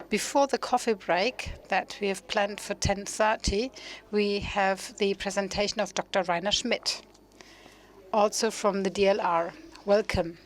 Before the coffee break that we have planned for 10:30, we have the presentation of Dr. Rainer Schmid, also from the DLR. Welcome.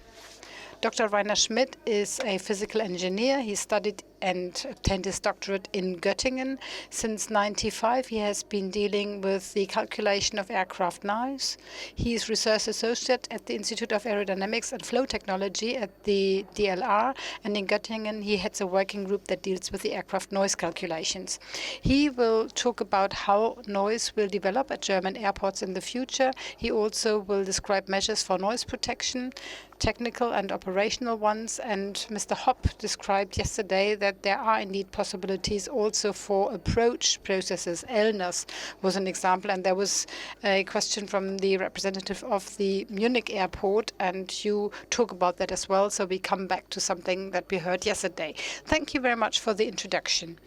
Dr. Rainer Schmid is a physical engineer. He studied and obtained his doctorate in Göttingen. Since 1995, he has been dealing with the calculation of aircraft noise. He is research associate at the Institute of Aerodynamics and Flow Technology at the DLR, and in Göttingen he heads a working group that deals with the aircraft noise calculations. He will talk about how noise will develop at German airports in the future. He also will describe measures for noise protection, technical and operational ones, and Mr. Hopp described yesterday that there are indeed possibilities also for approach processes. ELNAS was an example, and there was a question from the representative of the Munich airport, and you talk about that as well, so we come back to something that we heard yesterday. Thank you very much for the introduction.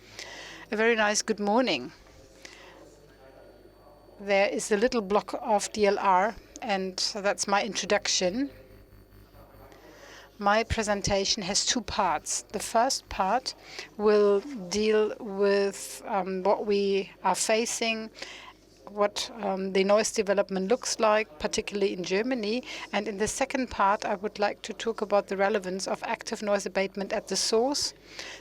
A very nice good morning. There is a little block of DLR, and that's my introduction. My presentation has two parts. The first part will deal with what we are facing, what the noise development looks like, particularly in Germany. And in the second part, I would like to talk about the relevance of active noise abatement at the source.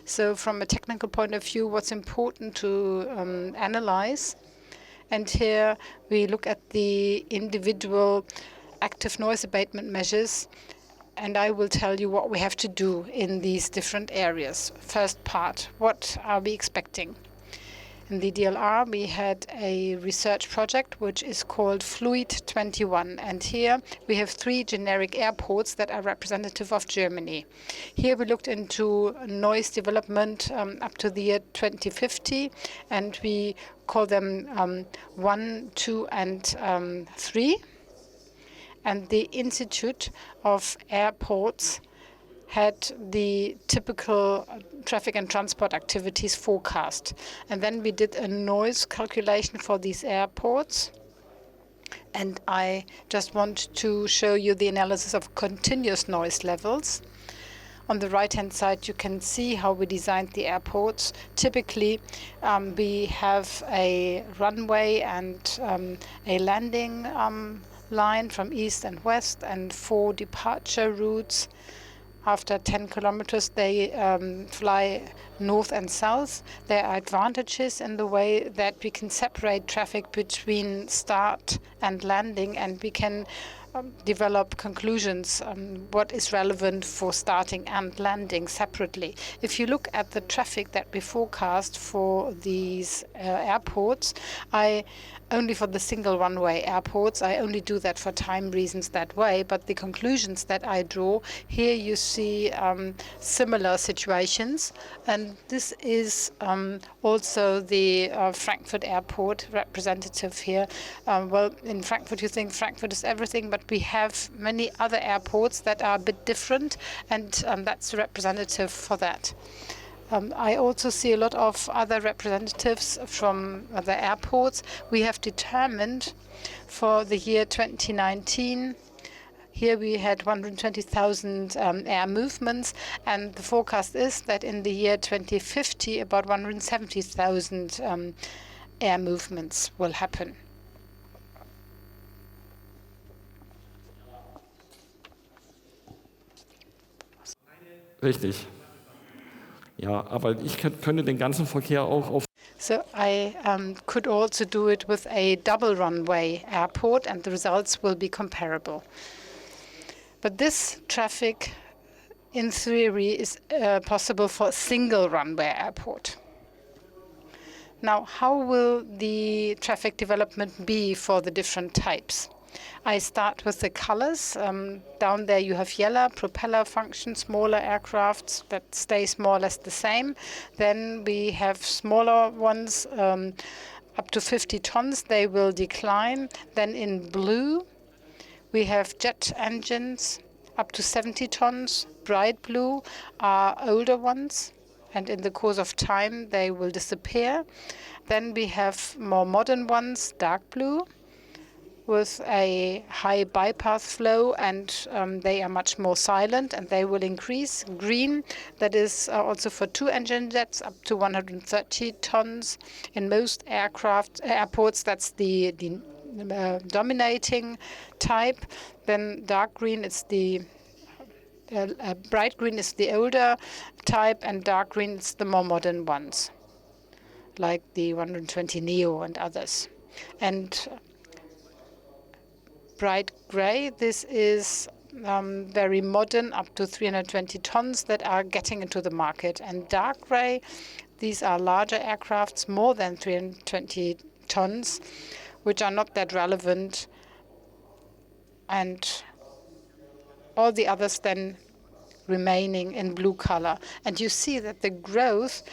So from a technical point of view, what's important to analyze. And here we look at the individual active noise abatement measures, and I will tell you what we have to do in these different areas. First part, what are we expecting? In the DLR, we had a research project which is called Fluid 21, and here we have 3 generic airports that are representative of Germany. Here we looked into noise development up to the year 2050, and we call them 1, 2, and 3. And the Institute of Airports had the typical traffic and transport activities forecast. And then we did a noise calculation for these airports. And I just want to show you the analysis of continuous noise levels. On the right-hand side, you can see how we designed the airports. Typically, we have a runway and a landing line from east and west, and 4 departure routes. After 10 kilometers, they fly north and south. There are advantages in the way that we can separate traffic between start and landing, and we can develop conclusions on what is relevant for starting and landing separately. If you look at the traffic that we forecast for these airports, only for the single runway airports, I only do that for time reasons that way, but the conclusions that I draw, here you see similar situations, and this is also the Frankfurt airport representative here. Well, in Frankfurt you think Frankfurt is everything, but we have many other airports that are a bit different, and that's representative for that. I also see a lot of other representatives from other airports. We have determined for the year 2019, here we had 120,000 air movements, and the forecast is that in the year 2050, about 170,000 air movements will happen. Richtig. Ja, aber ich könnte den ganzen Verkehr auch auf. So I could also do it with a double runway airport, and the results will be comparable. But this traffic, in theory, is possible for a single runway airport. Now, how will the traffic development be for the different types? I start with the colors. Down there you have yellow, propeller function, smaller aircrafts that stays more or less the same. Then we have smaller ones up to 50 tons. They will decline. Then in blue, we have jet engines up to 70 tons. Bright blue are older ones, and in the course of time, they will disappear. Then we have more modern ones, dark blue. with a high bypass flow, and they are much more silent, and they will increase. Green, that is also for 2 engine jets up to 130 tons. In most airports, that's the dominating type. Then dark green is the bright green is the older type, and dark green is the more modern ones, like the 120 Neo and others. And bright gray, this is very modern, up to 320 tons that are getting into the market. And dark gray, these are larger aircrafts, more than 320 tons, which are not that relevant. And all the others then remaining in blue color. And you see that the growth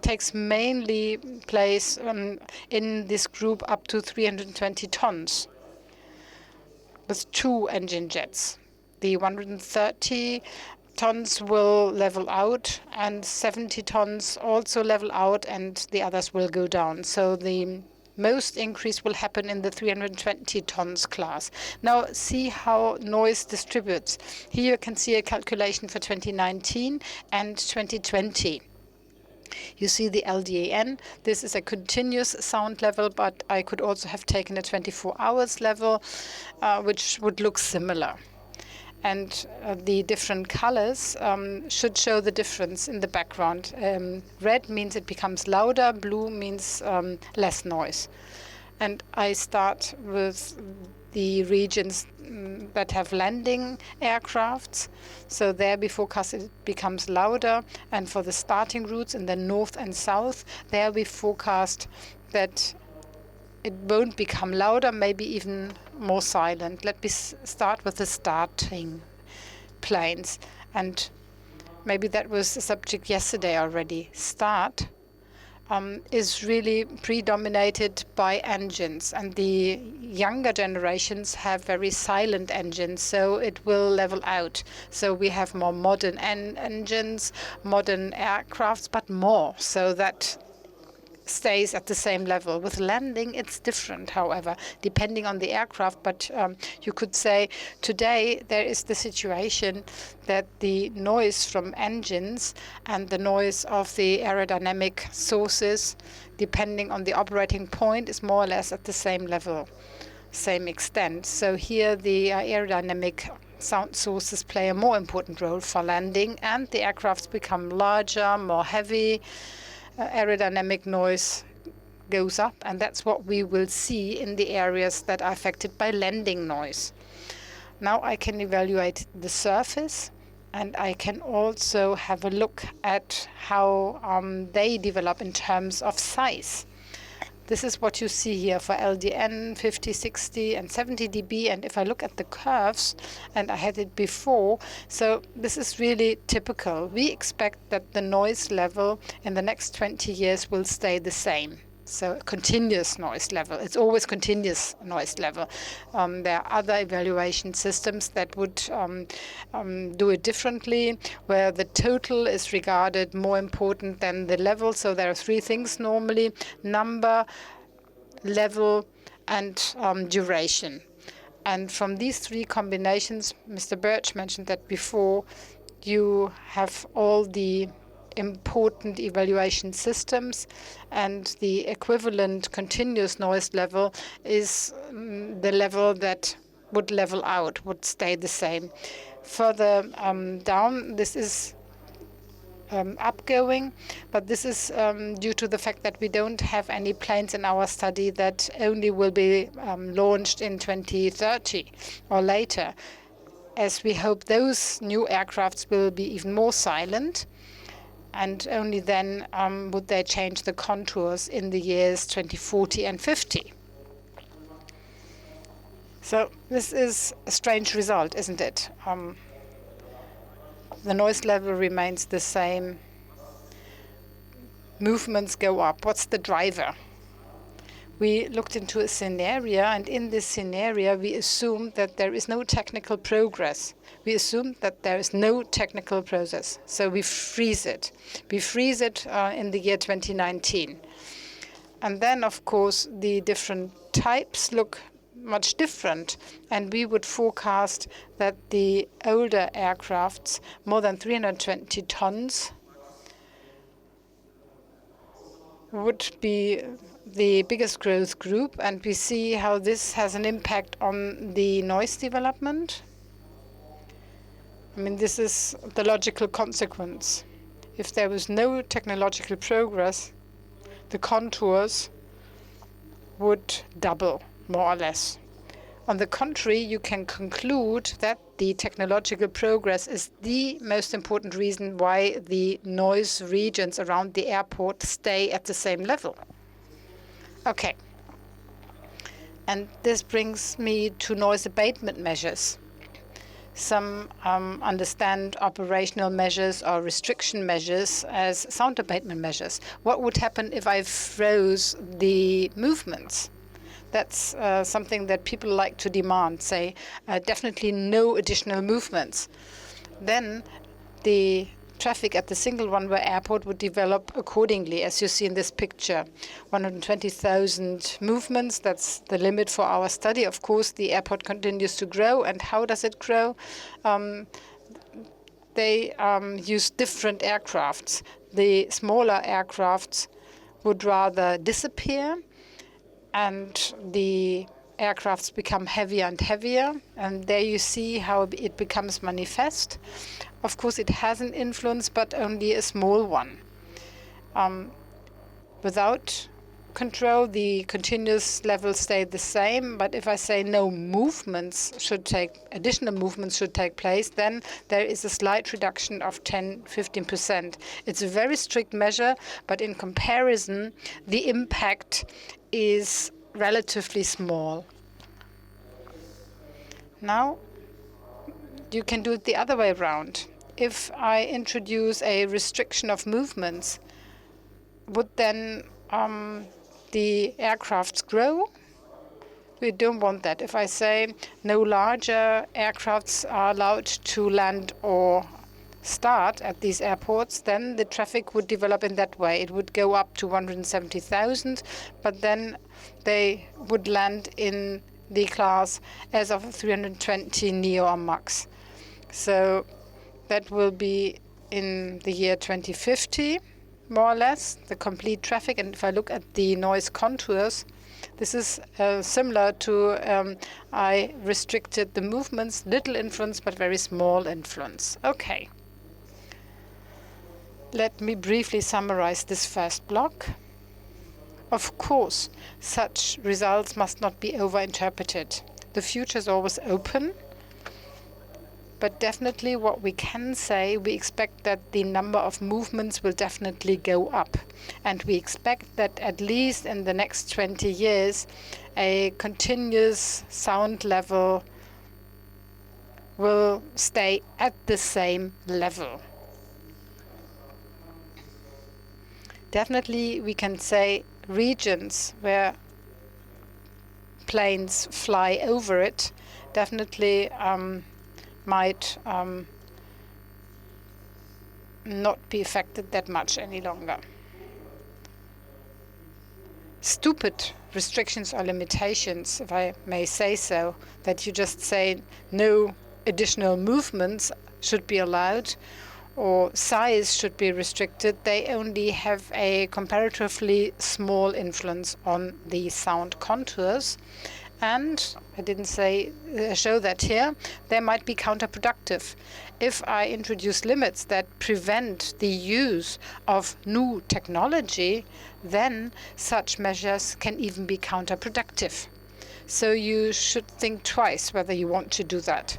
takes mainly place in this group up to 320 tons with 2 engine jets. The 130 tons will level out, and 70 tons also level out, and the others will go down. So the most increase will happen in the 320 tons class. Now see how noise distributes. Here you can see a calculation for 2019 and 2020. You see the LDAN. This is a continuous sound level, but I could also have taken a 24 hours level, which would look similar. And the different colors should show the difference in the background. Red means it becomes louder, blue means less noise. And I start with the regions that have landing aircrafts. So there we forecast it becomes louder. And for the starting routes in the north and south, there we forecast that it won't become louder, maybe even more silent. Let me start with the starting planes. And maybe that was the subject yesterday already. Start is really predominated by engines. And the younger generations have very silent engines, so it will level out. So we have more modern engines, modern aircrafts, but more. So that stays at the same level. With landing, it's different, however, depending on the aircraft. But you could say today there is the situation that the noise from engines and the noise of the aerodynamic sources, depending on the operating point, is more or less at the same level, same extent. So here the aerodynamic sound sources play a more important role for landing, and the aircrafts become larger, more heavy. Aerodynamic noise goes up, and that's what we will see in the areas that are affected by landing noise. Now I can evaluate the surface, and I can also have a look at how they develop in terms of size. This is what you see here for LDN 50, 60, and 70 dB. And if I look at the curves, and I had it before, so this is really typical. We expect that the noise level in the next 20 years will stay the same. So continuous noise level. It's always continuous noise level. There are other evaluation systems that would do it differently, where the total is regarded more important than the level. So there are 3 things normally: number, level, and duration. And from these 3 combinations, Mr. Birch mentioned that before, you have all the important evaluation systems, and the equivalent continuous noise level is the level that would level out, would stay the same. Further down, this is upgoing, but this is due to the fact that we don't have any planes in our study that only will be launched in 2030 or later, as we hope those new aircrafts will be even more silent, and only then would they change the contours in the years 2040 and 50. So this is a strange result, isn't it? The noise level remains the same. Movements go up. What's the driver? We looked into a scenario, and in this scenario, we assumed that there is no technical progress. We assumed that there is no technical process. So we freeze it. We freeze it in the year 2019. And then, of course, the different types look much different, and we would forecast that the older aircrafts, more than 320 tons, would be the biggest growth group, and we see how this has an impact on the noise development. I mean, this is the logical consequence. If there was no technological progress, the contours would double, more or less. On the contrary, you can conclude that the technological progress is the most important reason why the noise regions around the airport stay at the same level. Okay. And this brings me to noise abatement measures. Some understand operational measures or restriction measures as sound abatement measures. What would happen if I froze the movements? That's something that people like to demand, say definitely no additional movements. Then the traffic at the single runway airport would develop accordingly, as you see in this picture. 120,000 movements, that's the limit for our study. Of course, the airport continues to grow. And how does it grow? They use different aircrafts. The smaller aircrafts would rather disappear, and the aircrafts become heavier and heavier. And there you see how it becomes manifest. Of course, it has an influence, but only a small one. Without control, the continuous levels stay the same. But if I say no additional movements should take place, then there is a slight reduction of 10–15%. It's a very strict measure, but in comparison, the impact is relatively small. Now, you can do it the other way around. If I introduce a restriction of movements, would then the aircrafts grow? We don't want that. If I say no larger aircrafts are allowed to land or start at these airports, then the traffic would develop in that way. It would go up to 170,000, but then they would land in the class as of 320 neo or max. So that will be in the year 2050, more or less, the complete traffic. And if I look at the noise contours, this is similar to I restricted the movements, little influence, but very small influence. Okay. Let me briefly summarize this first block. Of course, such results must not be overinterpreted. The future is always open. But definitely what we can say, we expect that the number of movements will definitely go up. And we expect that at least in the next 20 years, a continuous sound level will stay at the same level. Definitely we can say regions where planes fly over it definitely might not be affected that much any longer. Stupid restrictions or limitations, if I may say so, that you just say no additional movements should be allowed or size should be restricted, they only have a comparatively small influence on the sound contours. And I didn't show that here, they might be counterproductive. If I introduce limits that prevent the use of new technology, then such measures can even be counterproductive. So you should think twice whether you want to do that.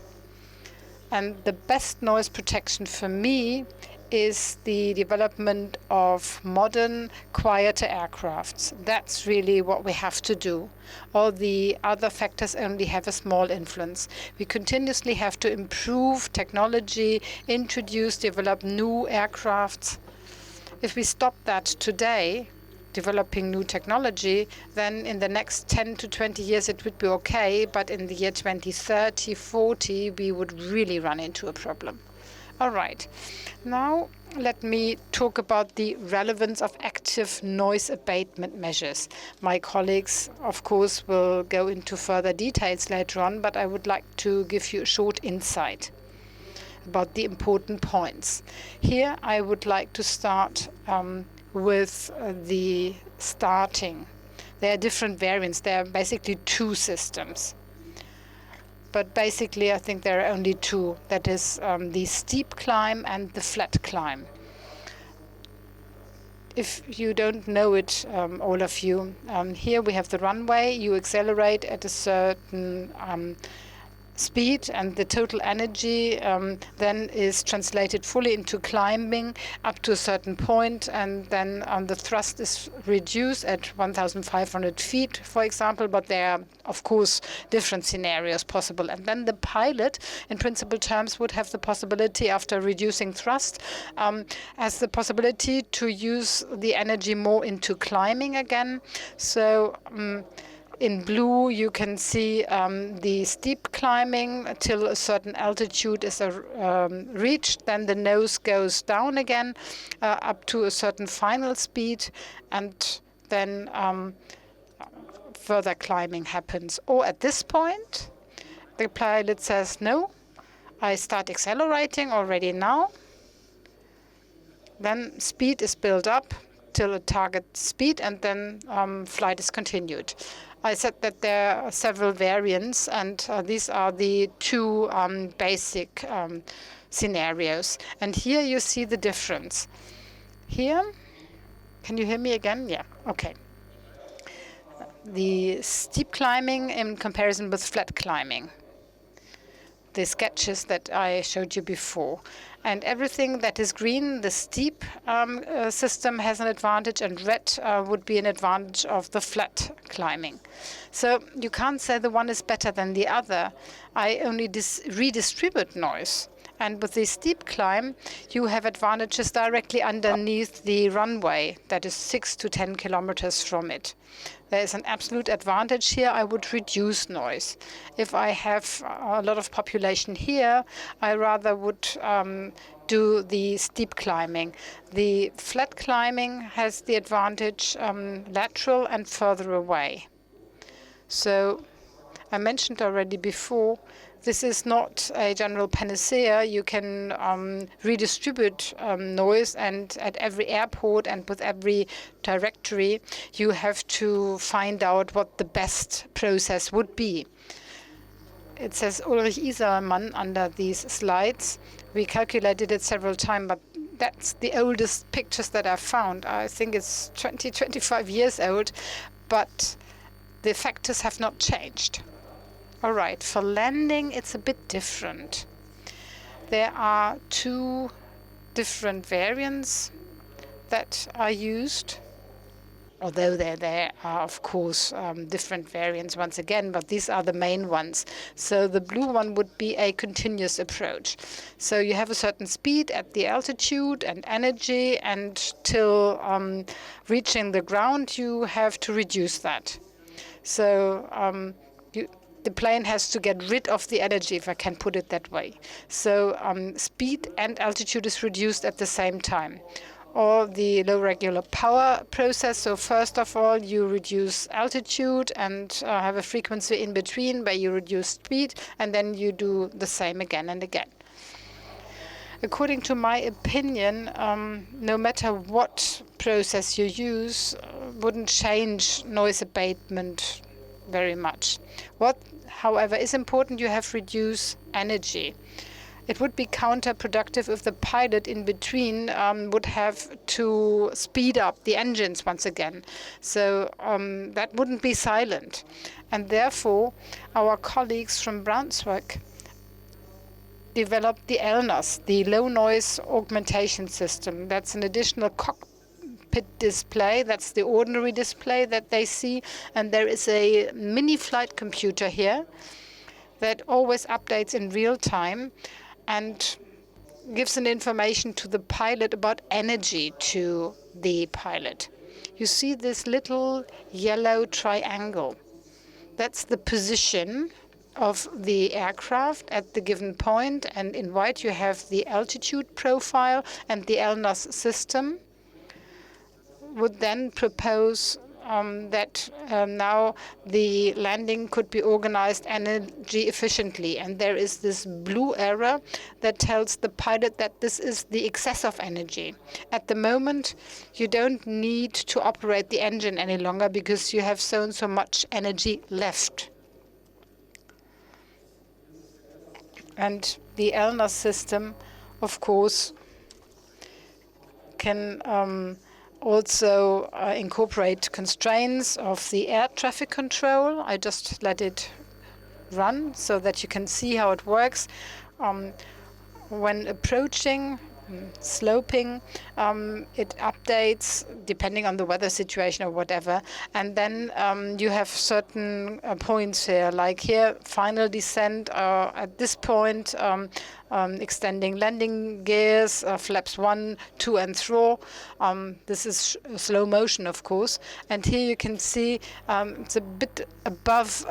And the best noise protection for me is the development of modern, quieter aircrafts. That's really what we have to do. All the other factors only have a small influence. We continuously have to improve technology, develop new aircrafts. If we stop that today, developing new technology, then in the next 10 to 20 years it would be okay, but in the year 2030, 40, we would really run into a problem. All right. Now let me talk about the relevance of active noise abatement measures. My colleagues, of course, will go into further details later on, but I would like to give you a short insight about the important points. Here, I would like to start with the starting. There are different variants. There are basically two systems. But basically, I think there are only two. That is the steep climb and the flat climb. If you don't know it, all of you, here we have the runway. You accelerate at a certain speed, and the total energy then is translated fully into climbing up to a certain point, and then the thrust is reduced at 1,500 feet, for example, but there are, of course, different scenarios possible. And then the pilot, in principal terms, would have the possibility, after reducing thrust, has the possibility to use the energy more into climbing again. So in blue, you can see the steep climbing till a certain altitude is reached. Then the nose goes down again up to a certain final speed, and then further climbing happens. Or at this point, the pilot says, no, I start accelerating already now. Then speed is built up till a target speed, and then flight is continued. I said that there are several variants, and these are the two basic scenarios. And here you see the difference. Here, can you hear me again? Yeah, okay. The steep climbing in comparison with flat climbing. The sketches that I showed you before. And everything that is green, the steep system, has an advantage, and red would be an advantage of the flat climbing. So you can't say the one is better than the other. I only redistribute noise. And with the steep climb, you have advantages directly underneath the runway, that is 6 to 10 kilometers from it. There is an absolute advantage here. I would reduce noise. If I have a lot of population here, I rather would do the steep climbing. The flat climbing has the advantage lateral and further away. So I mentioned already before, this is not a general panacea. You can redistribute noise, and at every airport and with every directory, you have to find out what the best process would be. It says Ulrich Isermann under these slides. We calculated it several times, but that's the oldest pictures that I found. I think it's 20, 25 years old, but the factors have not changed. All right, for landing, it's a bit different. There are two different variants that are used, although there are, of course, different variants once again, but these are the main ones. So the blue one would be a continuous approach. So you have a certain speed at the altitude and energy, and till reaching the ground, you have to reduce that. So the plane has to get rid of the energy, if I can put it that way. So speed and altitude is reduced at the same time. Or the low regular power process. So first of all, you reduce altitude and have a frequency in between where you reduce speed, and then you do the same again and again. According to my opinion, no matter what process you use, wouldn't change noise abatement very much. What, however, is important, you have reduced energy. It would be counterproductive if the pilot in between would have to speed up the engines once again. So that wouldn't be silent. And therefore, our colleagues from Braunschweig developed the LNOS, the low noise augmentation system. That's an additional cockpit display. That's the ordinary display that they see. And there is a mini flight computer here that always updates in real time and gives an information to the pilot about energy to the pilot. You see this little yellow triangle. That's the position of the aircraft at the given point, and in white you have the altitude profile, and the ELNAS system would then propose that now the landing could be organized energy efficiently. And there is this blue arrow that tells the pilot that this is the excess of energy. At the moment, you don't need to operate the engine any longer because you have so much energy left. And the ELNAS system, of course, can also incorporate constraints of the air traffic control. I just let it run so that you can see how it works. When approaching, sloping, it updates depending on the weather situation or whatever. And then you have certain points here, like here, final descent at this point, extending landing gears, flaps 1, 2, and 3. This is slow motion, of course. And here you can see it's a bit above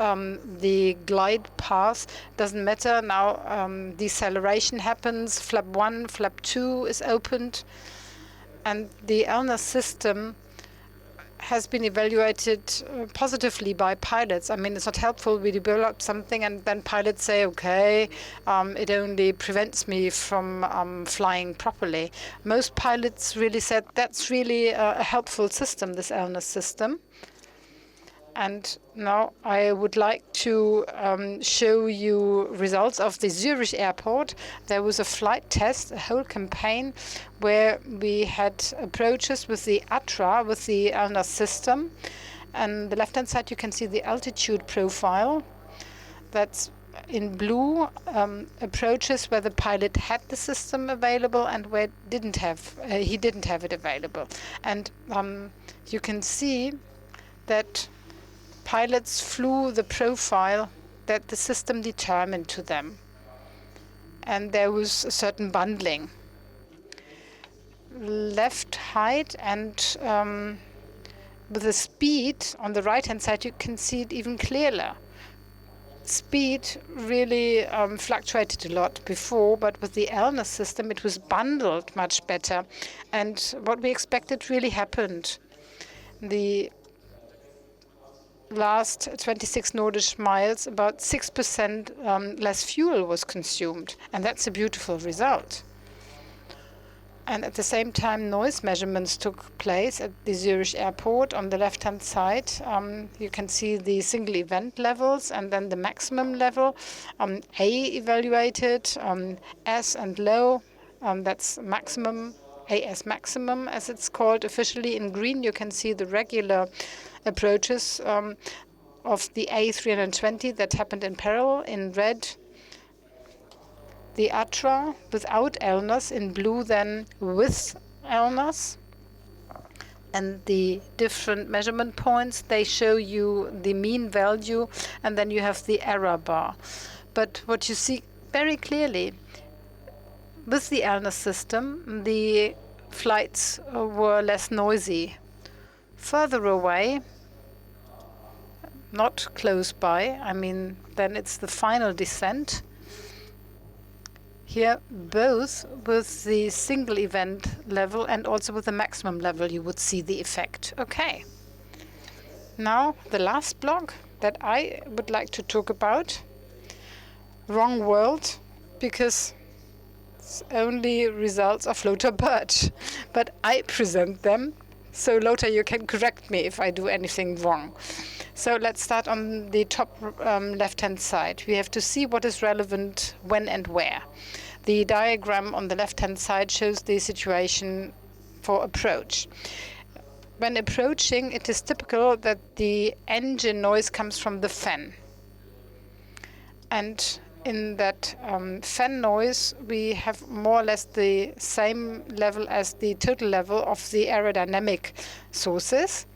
the glide path. Doesn't matter. Now deceleration happens. Flap 1, flap 2 is opened. And the ELNAS system has been evaluated positively by pilots. I mean, it's not helpful. We develop something and then pilots say, okay, it only prevents me from flying properly. Most pilots really said that's really a helpful system, this ELNAS system. And now I would like to show you results of the Zurich airport. There was a flight test, a whole campaign, where we had approaches with the ATRA, with the ELNAS system. And the left-hand side, you can see the altitude profile. That's in blue, approaches where the pilot had the system available and where he didn't have it available. And you can see that pilots flew the profile that the system determined to them. And there was a certain bundling. Left height and with the speed on the right-hand side, you can see it even clearer. Speed really fluctuated a lot before, but with the ELNAS system, it was bundled much better. And what we expected really happened. The last 26 Nordic miles, about 6% less fuel was consumed. And that's a beautiful result. And at the same time, noise measurements took place at the Zurich airport. On the left-hand side, you can see the single event levels and then the maximum level. A evaluated, S and low, that's maximum, AS maximum as it's called officially. In green, you can see the regular approaches of the A320 that happened in parallel. In red, the ATRA without ELNAS, in blue then with ELNAS. And the different measurement points, they show you the mean value, and then you have the error bar. But what you see very clearly, with the ELNAS system, the flights were less noisy. Further away, not close by, I mean, then it's the final descent. Here, both with the single event level and also with the maximum level, you would see the effect. Okay. Now, the last block that I would like to talk about, wrong world, because it's only results of Lothar Birch. But I present them, so Lothar, you can correct me if I do anything wrong. So let's start on the top left-hand side. We have to see what is relevant when and where. The diagram on the left-hand side shows the situation for approach. When approaching, it is typical that the engine noise comes from the fan. And in that fan noise, we have more or less the same level as the total level of the aerodynamic sources.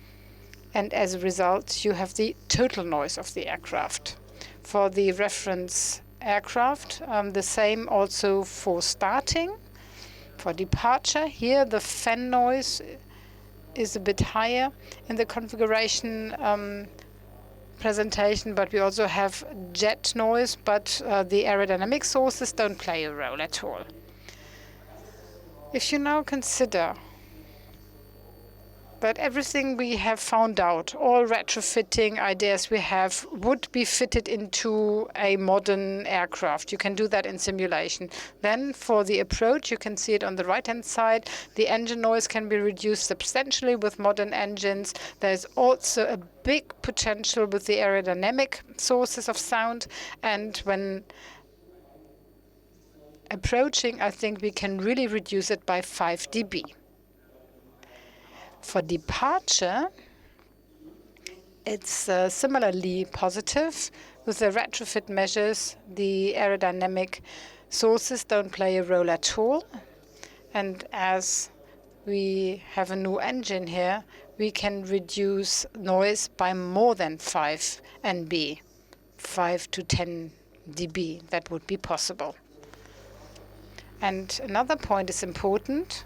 And as a result, you have the total noise of the aircraft. For the reference aircraft, the same also for starting. For departure, here the fan noise is a bit higher. In the configuration presentation, but we also have jet noise, but the aerodynamic sources don't play a role at all. If you now consider that everything we have found out, all retrofitting ideas we have, would be fitted into a modern aircraft. You can do that in simulation. Then for the approach, you can see it on the right-hand side. The engine noise can be reduced substantially with modern engines. There's also a big potential with the aerodynamic sources of sound. And when approaching, I think we can really reduce it by 5 dB. For departure, it's similarly positive. With the retrofit measures, the aerodynamic sources don't play a role at all. And as we have a new engine here, we can reduce noise by more than 5 NB, 5 to 10 dB. That would be possible. And another point is important.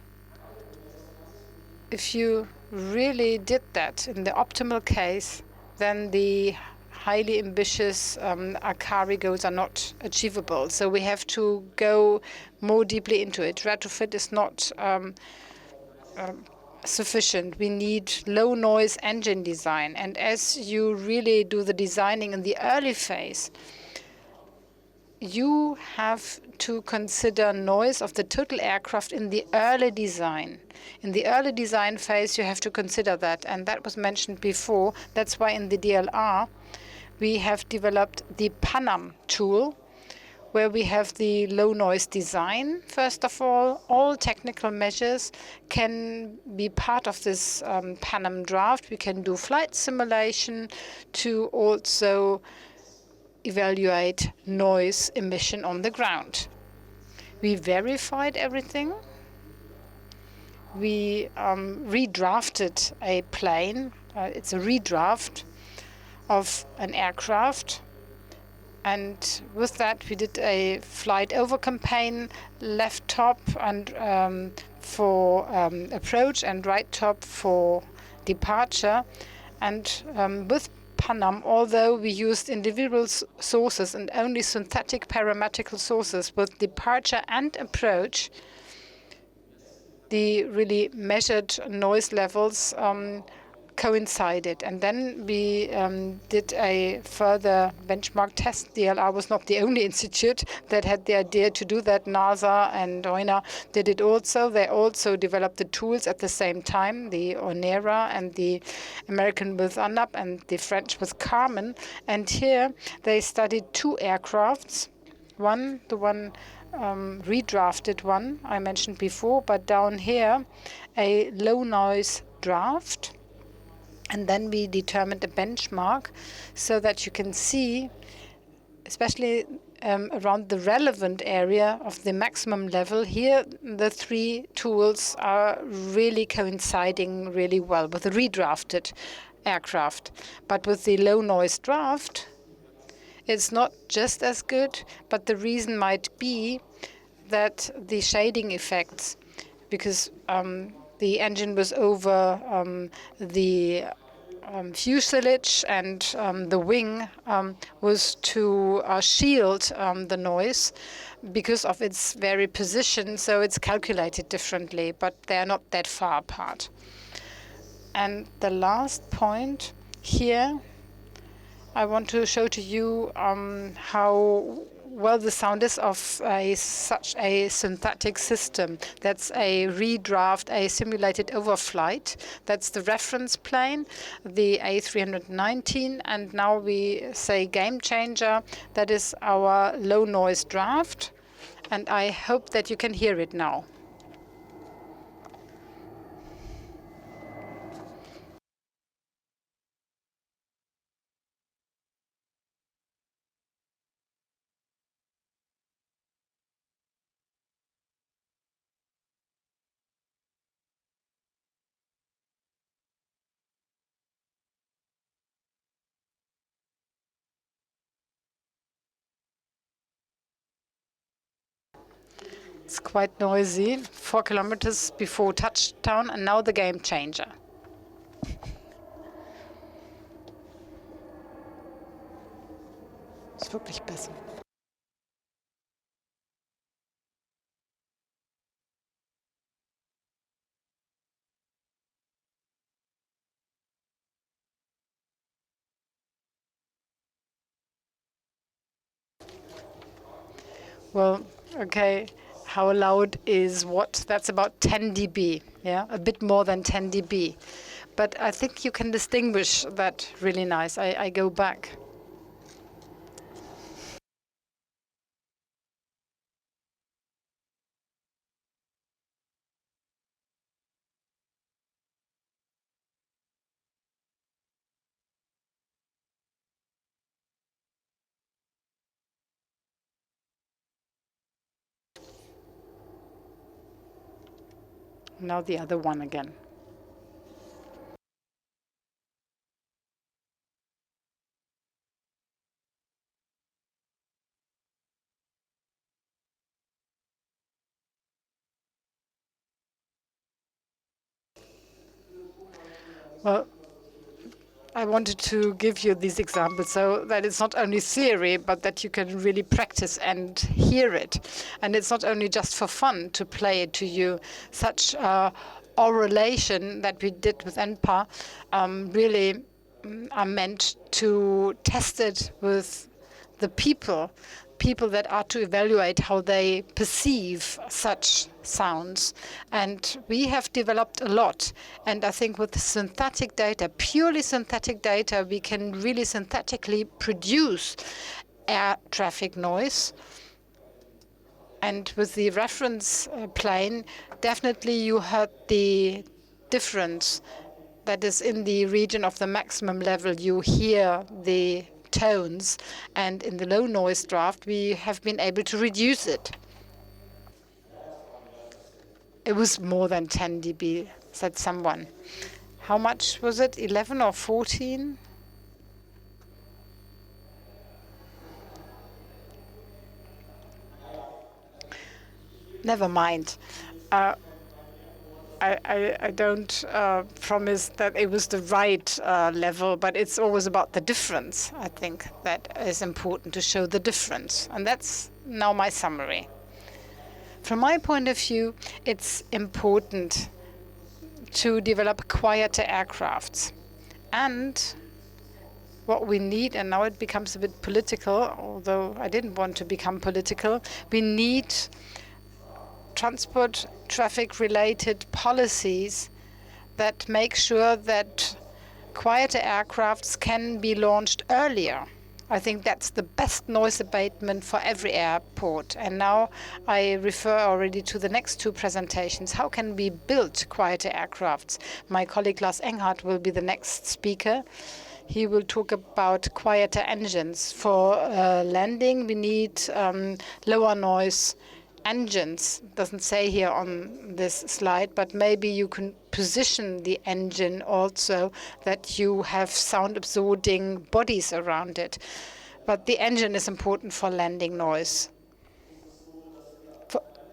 If you really did that in the optimal case, then the highly ambitious Akari goals are not achievable. So we have to go more deeply into it. Retrofit is not sufficient. We need low noise engine design. And as you really do the designing in the early phase, you have to consider noise of the total aircraft in the early design. In the early design phase, you have to consider that, and that was mentioned before. That's why in the DLR, we have developed the PANAM tool, where we have the low noise design. First of all technical measures can be part of this PANAM draft. We can do flight simulation to also evaluate noise emission on the ground. We verified everything. We redrafted a plane. It's a redraft of an aircraft. And with that, we did a flight over campaign, left top and for approach and right top for departure. And with PANAM, although we used individual sources and only synthetic parametrical sources with departure and approach, the really measured noise levels coincided. And then we did a further benchmark test. DLR was not the only institute that had the idea to do that. NASA and OINA did it also. They also developed the tools at the same time, the ONERA and the American with ANAP and the French with Carmen. And here they studied 2 aircrafts. The one redrafted one I mentioned before, but down here a low noise draft. And then we determined a benchmark so that you can see, especially around the relevant area of the maximum level, here the 3 tools are really coinciding really well with the redrafted aircraft. But with the low noise draft, it's not just as good, but the reason might be that the shading effects, because the engine was over the fuselage and the wing was to shield the noise because of its very position, so it's calculated differently, but they are not that far apart. And the last point here, I want to show to you how well the sound is of such a synthetic system. That's a redraft, a simulated overflight. That's the reference plane, the A319, and now we say game changer. That is our low noise draft, and I hope that you can hear it now. It's quite noisy, 4 kilometers before touchdown, and now the game changer. Ist wirklich besser. Well, okay, how loud is what? That's about 10 dB, yeah, a bit more than 10 dB. But I think you can distinguish that really nice. I go back. Now the other one again. Well, I wanted to give you these examples so that it's not only theory, but that you can really practice and hear it. And it's not only just for fun to play it to you. Such correlation that we did with NPA really are meant to test it with the people that are to evaluate how they perceive such sounds. And we have developed a lot. And I think with synthetic data, purely synthetic data, we can really synthetically produce air traffic noise. And with the reference plane, definitely you heard the difference that is in the region of the maximum level. You hear the tones, and in the low noise draft, we have been able to reduce it. It was more than 10 dB, said someone. How much was it? 11 or 14? Never mind. I don't promise that it was the right level, but it's always about the difference. I think that is important to show the difference. And that's now my summary. From my point of view, it's important to develop quieter aircrafts. And what we need, and now it becomes a bit political, although I didn't want to become political, we need transport traffic related policies that make sure that quieter aircrafts can be launched earlier. I think that's the best noise abatement for every airport. And now I refer already to the next two presentations. How can we build quieter aircrafts? My colleague Lars Enghart will be the next speaker. He will talk about quieter engines. For landing, we need lower noise engines. Doesn't say here on this slide, but maybe you can position the engine also that you have sound absorbing bodies around it. But the engine is important for landing noise.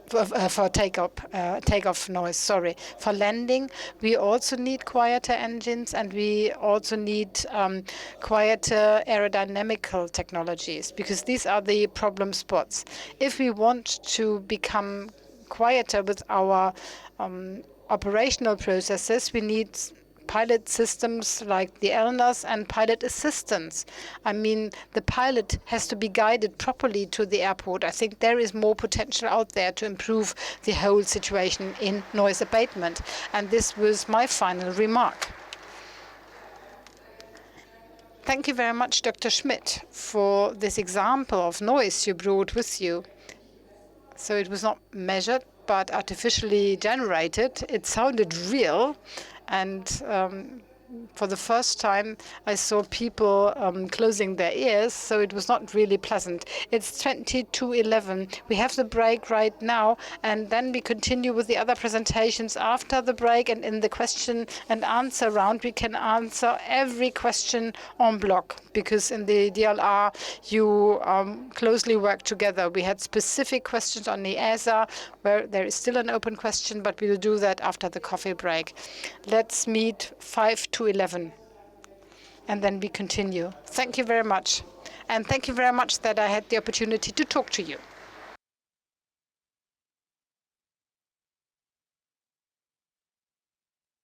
For takeoff noise, sorry. For landing, we also need quieter engines, and we also need quieter aerodynamical technologies, because these are the problem spots. If we want to become quieter with our operational processes, we need pilot systems like the ELNAs and pilot assistance. I mean, the pilot has to be guided properly to the airport. I think there is more potential out there to improve the whole situation in noise abatement. And this was my final remark. Thank you very much, Dr. Schmid, for this example of noise you brought with you. So it was not measured, but artificially generated. It sounded real. And for the first time, I saw people closing their ears, so it was not really pleasant. It's 22:11. We have the break right now, and then we continue with the other presentations after the break. And in the question and answer round, we can answer every question en bloc, because in the DLR, you closely work together. We had specific questions on the ESA, where there is still an open question, but we will do that after the coffee break. Let's meet 5 to 11, and then we continue. Thank you very much. And thank you very much that I had the opportunity to talk to you.